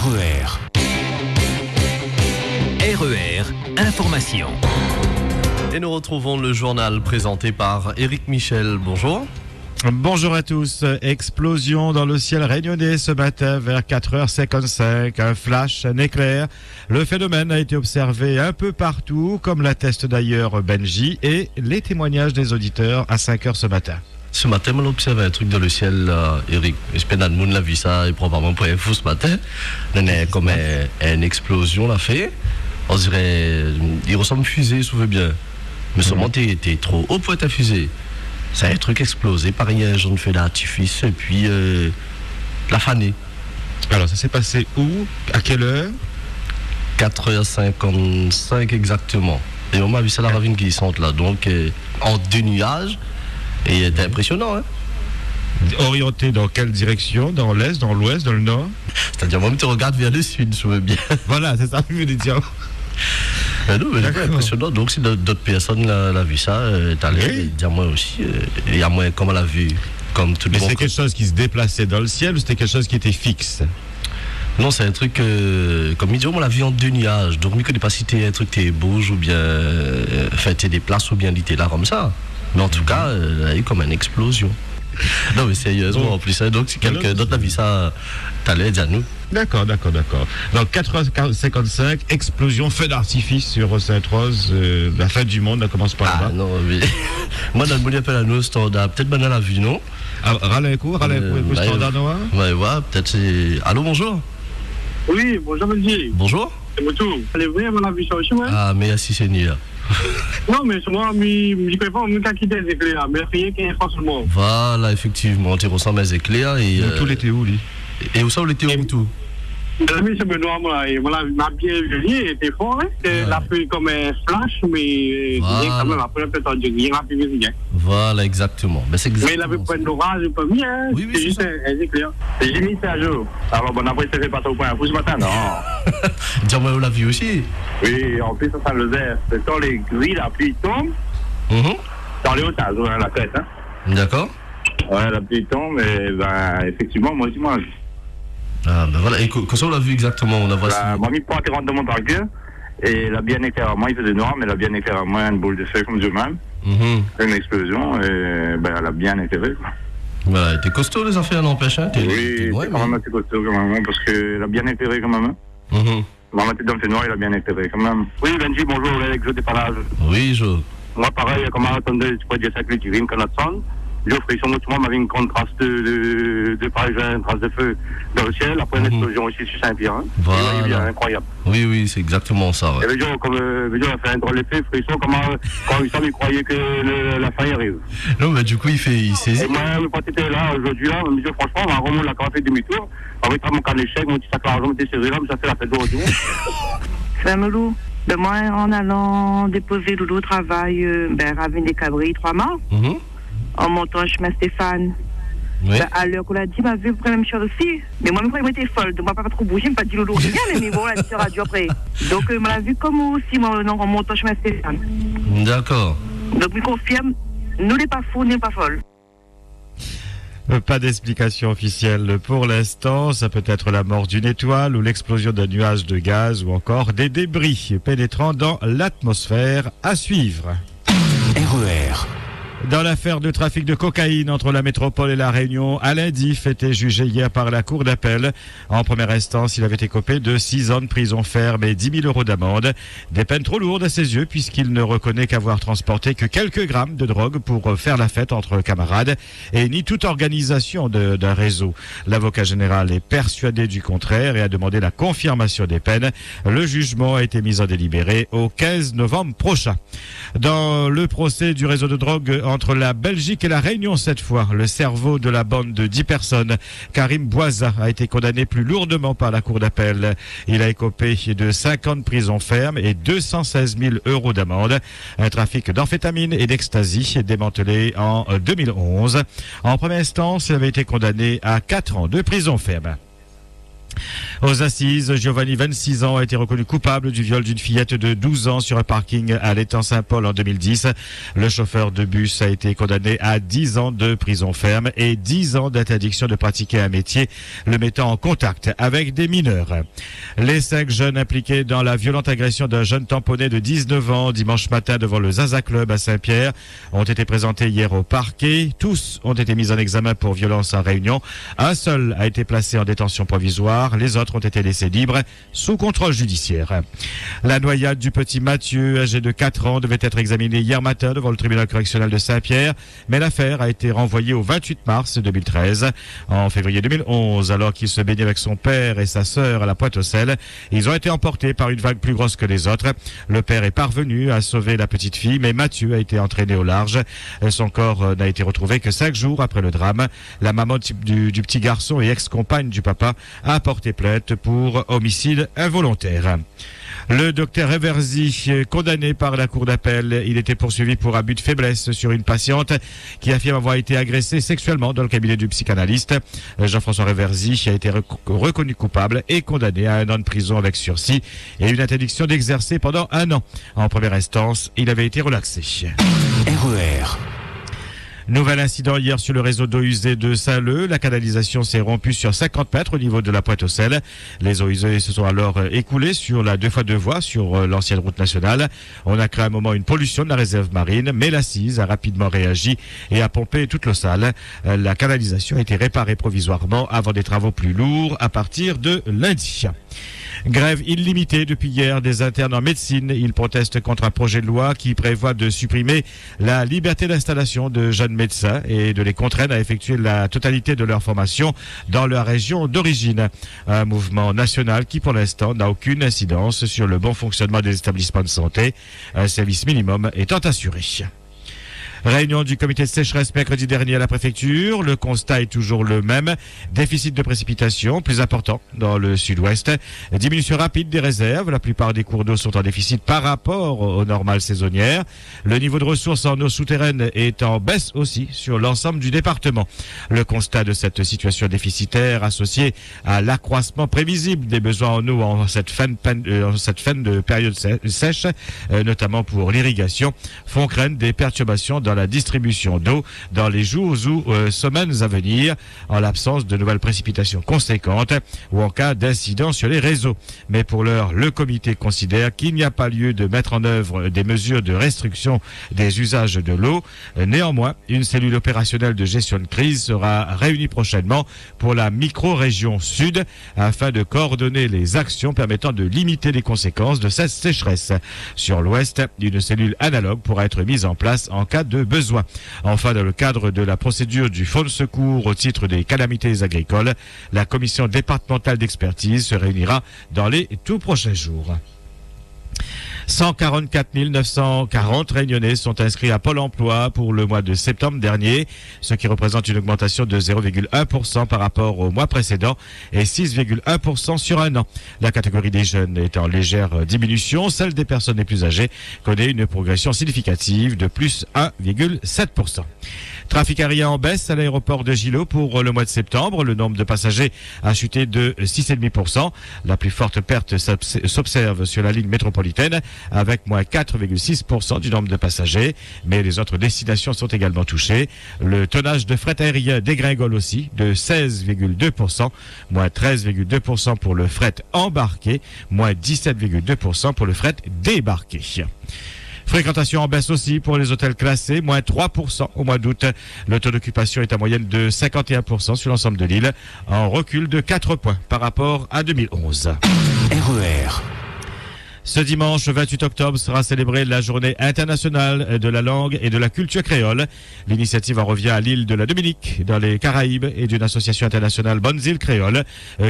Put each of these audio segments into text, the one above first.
RER. RER, information. Et nous retrouvons le journal présenté par Éric Michel. Bonjour. Bonjour à tous. Explosion dans le ciel réunionnais ce matin vers 4h55. Un flash, un éclair. Le phénomène a été observé un peu partout, comme l'atteste d'ailleurs Benji et les témoignages des auditeurs à 5h ce matin. Ce matin, on observe un truc dans le ciel, Eric. J'espère que tout le monde l'a vu ça, et probablement pour info ce matin. On a comme une explosion, l'a fait. On dirait, il ressemble à une fusée, si vous voulez bien. Mais seulement, t'es trop haut pour ta fusée. C'est un truc explosé, pareil, un genre de feu d'artifice, et puis la fanée. Alors, ça s'est passé où? À quelle heure? 4h55 exactement. Et on m'a vu ça la ravine glissante là, donc en deux nuages. Et c'est impressionnant, hein? Orienté dans quelle direction? Dans l'est, dans l'ouest, dans le nord? C'est-à-dire, moi, tu regardes vers le sud, je veux bien. Voilà, c'est ça que je voulais dire. Non, mais c'est impressionnant. Donc, si d'autres personnes l'ont vu ça, t'as l'air de dire moi aussi. Il y a moins, comme on l'a vu, comme tout le monde. Mais c'est quelque chose qui se déplaçait dans le ciel ou c'était quelque chose qui était fixe? Non, c'est un truc, comme il dit, on l'a vu en deux nuages. Donc, je ne connais pas si t'es un truc, t'es bouge ou bien, t'es des places ou bien t'es là comme ça. Mais en tout cas, il y a eu comme une explosion. Non, mais sérieusement, en plus, hein, donc si quelqu'un d'autre a vu ça, t'allais dire à nous. D'accord. Donc 4h55, explosion, feu d'artifice sur Sainte-Rose, la fin du monde, on commence par là. Ah non, mais moi, dans le monde, il appelle à nous, standard. Peut-être maintenant la vue, non? Râle un coup, standard noir? Ouais, peut-être c'est. Allô, bonjour? Oui, bonjour, Benji. Bonjour? C'est Moutou. Allez, vraiment la vie, ça aussi, ouais? Ah, mais assis, c'est nuit, là. Non, mais c'est moi, je peux pas me quitter les éclairs, mais rien qu'un fois seulement. Voilà, effectivement, tu ressens mes éclairs et. Tout l'été où, lui? Et où ça, où l'été où tout? L'ami, c'est Benoît, moi, et voilà, ma bien jolie était fort, hein. Elle a fait comme un flash, mais quand même, après un peu de rien, rapide, rien. Voilà, exactement. Mais c'est exactement. Mais il avait pas d'orage, pas bien, oui, c'est juste un éclair. J'ai mis ça à jour. Alors, bon, après, ça fait pas au point à fou ce matin, non? Dis-moi, vous l'avez vu aussi? Oui, en plus, ça le faisait. C'est quand les grilles, la pluie tombe, dans les hautages, la tête, hein. D'accord. Ouais, la pluie tombe, et ben, effectivement, moi aussi, moi. Ah, ben voilà, et comme ça, on l'a vu exactement, on a vu. Moi, il porte rentre dans mon parquet, et la bien éclairé à moi, il faisait noir, mais la bien éclairé à moi, une boule de feu comme Dieu même. Une explosion, et ben, elle a bien éclairé, quoi. Voilà, t'es costaud les affaires, n'empêche, hein? Oui, c'est quand même assez costaud, quand même, parce qu'elle a bien éclairé, quand même. Maman était dans le fait noir, il a bien éclairé, quand même. Oui, Benji, bonjour, avec Joe Dépannage. Oui, Joe. Moi, pareil, comme on attendait, tu peux dire ça que tu viens, qu'on attend. J'offrais sur moi, m'avait une grande trace de parisien, une trace de feu dans le ciel, après une explosion aussi sur Saint-Pierre. Hein. Voilà. Incroyable. Oui, c'est exactement ça. Ouais. Et les gens, comme les gens ont fait un drôle d'effet, frisson, quand ils croyaient que la fin arrive. Non, mais du coup, il saisit. Et moi, quand tu étais là, aujourd'hui, là, je me dis, franchement, on va remonter la carte fait demi-tour, avec mon carnet d'échec, mon petit sac d'argent, mon petit serré là, mais ça fait la fête d'aujourd'hui. C'est un loulou. Ben, moi, en allant déposer Loulou au travail, Ravine des Cabris, 3 mois. En montant chemin Stéphane. Oui. Ben, à l'heure qu'on l'a dit, ma vie, vous prenez la même chose aussi. Mais moi, même j'étais folle, donc moi, pas trop bouger, je pas dit Loulou rien, mais bon, la petite radio après. Donc, je l'a vu comme aussi, moi, en montant chemin Stéphane. D'accord. Donc, je confirme, nous n'est pas fous, n'est pas folles. Pas d'explication officielle pour l'instant. Ça peut être la mort d'une étoile ou l'explosion d'un nuage de gaz ou encore des débris pénétrant dans l'atmosphère. À suivre. RER. Dans l'affaire de trafic de cocaïne entre la métropole et la Réunion, Alain Diff était jugé hier par la cour d'appel. En première instance, il avait écopé de 6 ans de prison ferme et 10 000 euros d'amende. Des peines trop lourdes à ses yeux puisqu'il ne reconnaît qu'avoir transporté que quelques grammes de drogue pour faire la fête entre camarades et ni toute organisation d'un réseau. L'avocat général est persuadé du contraire et a demandé la confirmation des peines. Le jugement a été mis en délibéré au 15 novembre prochain. Dans le procès du réseau de drogue entre la Belgique et la Réunion cette fois, le cerveau de la bande de 10 personnes, Karim Bouaza, a été condamné plus lourdement par la cour d'appel. Il a écopé de 5 ans de prison ferme et 216 000 euros d'amende. Un trafic d'amphétamines et d'ecstasy démantelé en 2011. En première instance, il avait été condamné à 4 ans de prison ferme. Aux assises, Giovanni, 26 ans, a été reconnu coupable du viol d'une fillette de 12 ans sur un parking à l'étang Saint-Paul en 2010. Le chauffeur de bus a été condamné à 10 ans de prison ferme et 10 ans d'interdiction de pratiquer un métier le mettant en contact avec des mineurs. Les 5 jeunes impliqués dans la violente agression d'un jeune tamponné de 19 ans dimanche matin devant le Zaza Club à Saint-Pierre ont été présentés hier au parquet. Tous ont été mis en examen pour violence en réunion. Un seul a été placé en détention provisoire. Les autres ont été laissés libres sous contrôle judiciaire. La noyade du petit Mathieu, âgé de 4 ans, devait être examinée hier matin devant le tribunal correctionnel de Saint-Pierre, mais l'affaire a été renvoyée au 28 mars 2013. En février 2011, alors qu'il se baignait avec son père et sa sœur à la Pointe-aux-Sel, ils ont été emportés par une vague plus grosse que les autres. Le père est parvenu à sauver la petite fille, mais Mathieu a été entraîné au large. Son corps n'a été retrouvé que 5 jours après le drame. La maman du petit garçon et ex-compagne du papa a porté plainte pour homicide involontaire. Le docteur Everzi, condamné par la cour d'appel, il était poursuivi pour abus de faiblesse sur une patiente qui affirme avoir été agressée sexuellement dans le cabinet du psychanalyste. Jean-François Everzi a été reconnu coupable et condamné à 1 an de prison avec sursis et une interdiction d'exercer pendant 1 an. En première instance, il avait été relaxé. RER. Nouvel incident hier sur le réseau d'eau usée de Saint-Leu. La canalisation s'est rompue sur 50 mètres au niveau de la Pointe-aux-Sel. Les eaux usées se sont alors écoulées sur la 2x2 voies sur l'ancienne route nationale. On a créé à un moment une pollution de la réserve marine, mais l'assise a rapidement réagi et a pompé toute l'eau sale. La canalisation a été réparée provisoirement avant des travaux plus lourds à partir de lundi. Grève illimitée depuis hier des internes en médecine. Ils protestent contre un projet de loi qui prévoit de supprimer la liberté d'installation de jeunes médecins et de les contraindre à effectuer la totalité de leur formation dans leur région d'origine. Un mouvement national qui pour l'instant n'a aucune incidence sur le bon fonctionnement des établissements de santé. Un service minimum étant assuré. Réunion du comité de sécheresse mercredi dernier à la préfecture. Le constat est toujours le même. Déficit de précipitation plus important dans le sud-ouest. Diminution rapide des réserves. La plupart des cours d'eau sont en déficit par rapport aux normales saisonnières. Le niveau de ressources en eau souterraine est en baisse aussi sur l'ensemble du département. Le constat de cette situation déficitaire associée à l'accroissement prévisible des besoins en eau en cette fin de période sèche, notamment pour l'irrigation, font craindre des perturbations dans la distribution d'eau dans les jours ou semaines à venir, en l'absence de nouvelles précipitations conséquentes ou en cas d'incident sur les réseaux. Mais pour l'heure, le comité considère qu'il n'y a pas lieu de mettre en œuvre des mesures de restriction des usages de l'eau. Néanmoins, une cellule opérationnelle de gestion de crise sera réunie prochainement pour la micro-région sud afin de coordonner les actions permettant de limiter les conséquences de cette sécheresse. Sur l'ouest, une cellule analogue pourra être mise en place en cas de besoin. Enfin, dans le cadre de la procédure du fonds de secours au titre des calamités agricoles, la commission départementale d'expertise se réunira dans les tout prochains jours. 144 940 Réunionnais sont inscrits à Pôle emploi pour le mois de septembre dernier, ce qui représente une augmentation de 0,1% par rapport au mois précédent et 6,1% sur un an. La catégorie des jeunes est en légère diminution. Celle des personnes les plus âgées connaît une progression significative de plus 1,7%. Trafic aérien en baisse à l'aéroport de Gillot pour le mois de septembre. Le nombre de passagers a chuté de 6,5%. La plus forte perte s'observe sur la ligne métropolitaine avec moins 4,6% du nombre de passagers. Mais les autres destinations sont également touchées. Le tonnage de fret aérien dégringole aussi de 16,2%, moins 13,2% pour le fret embarqué, moins 17,2% pour le fret débarqué. Fréquentation en baisse aussi pour les hôtels classés, moins 3% au mois d'août. Le taux d'occupation est en moyenne de 51% sur l'ensemble de l'île, en recul de 4 points par rapport à 2011. RER. Ce dimanche 28 octobre sera célébrée la journée internationale de la langue et de la culture créole. L'initiative en revient à l'île de la Dominique, dans les Caraïbes, et d'une association internationale Bonnes Îles Créoles,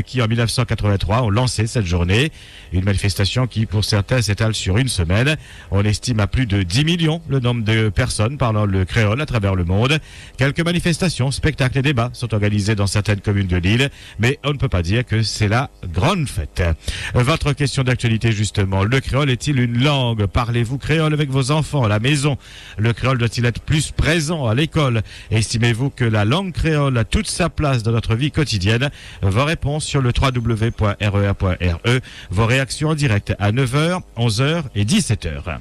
qui en 1983 ont lancé cette journée. Une manifestation qui, pour certains, s'étale sur une semaine. On estime à plus de 10 millions le nombre de personnes parlant le créole à travers le monde. Quelques manifestations, spectacles et débats sont organisés dans certaines communes de l'île, mais on ne peut pas dire que c'est la grande fête. Votre question d'actualité, justement, Le créole est-il une langue? Parlez-vous créole avec vos enfants à la maison? Le créole doit-il être plus présent à l'école? Estimez-vous que la langue créole a toute sa place dans notre vie quotidienne? Vos réponses sur le www.rer.re. Vos réactions en direct à 9h, 11h et 17h.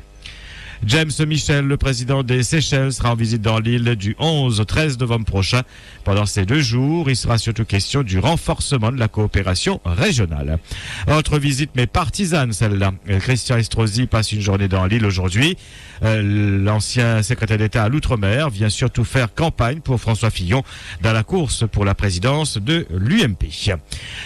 James Michel, le président des Seychelles, sera en visite dans l'île du 11 au 13 novembre prochain. Pendant ces 2 jours, il sera surtout question du renforcement de la coopération régionale. Autre visite, mais partisane celle-là. Christian Estrosi passe une journée dans l'île aujourd'hui. L'ancien secrétaire d'État à l'Outre-mer vient surtout faire campagne pour François Fillon dans la course pour la présidence de l'UMP.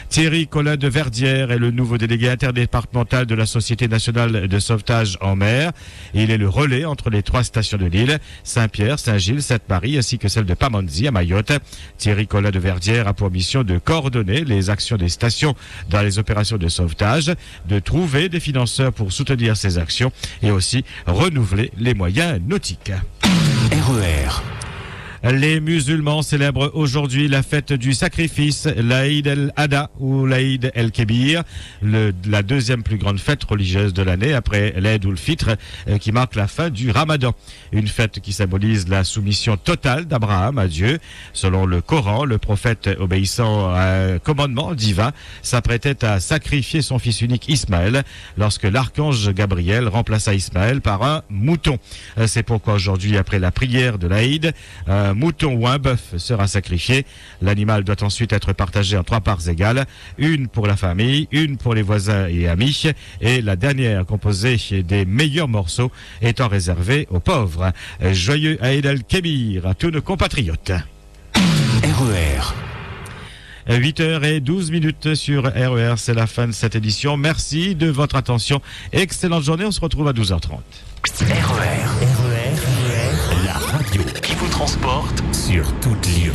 Thierry Collin de Verdière est le nouveau délégué interdépartemental de la Société nationale de sauvetage en mer. Il est le relais entre les 3 stations de l'île, Saint-Pierre, Saint-Gilles, Sainte-Marie, ainsi que celle de Pamandzi à Mayotte. Thierry Collin de Verdière a pour mission de coordonner les actions des stations dans les opérations de sauvetage, de trouver des financeurs pour soutenir ces actions et aussi renouveler les moyens nautiques. RER. Les musulmans célèbrent aujourd'hui la fête du sacrifice, l'Aïd el-Adha ou l'Aïd el-Kébir, la deuxième plus grande fête religieuse de l'année après l'Aïd ul-Fitr qui marque la fin du Ramadan. Une fête qui symbolise la soumission totale d'Abraham à Dieu. Selon le Coran, le prophète obéissant à un commandement divin s'apprêtait à sacrifier son fils unique Ismaël lorsque l'archange Gabriel remplaça Ismaël par un mouton. C'est pourquoi aujourd'hui, après la prière de l'Aïd, un mouton ou un bœuf sera sacrifié. L'animal doit ensuite être partagé en 3 parts égales, une pour la famille, une pour les voisins et amis, et la dernière, composée des meilleurs morceaux, étant réservée aux pauvres. Joyeux Aïd el-Kébir à tous nos compatriotes. RER. 8h12 sur RER, c'est la fin de cette édition. Merci de votre attention. Excellente journée, on se retrouve à 12h30. RER, la radio qui vous transporte sur toute l'île.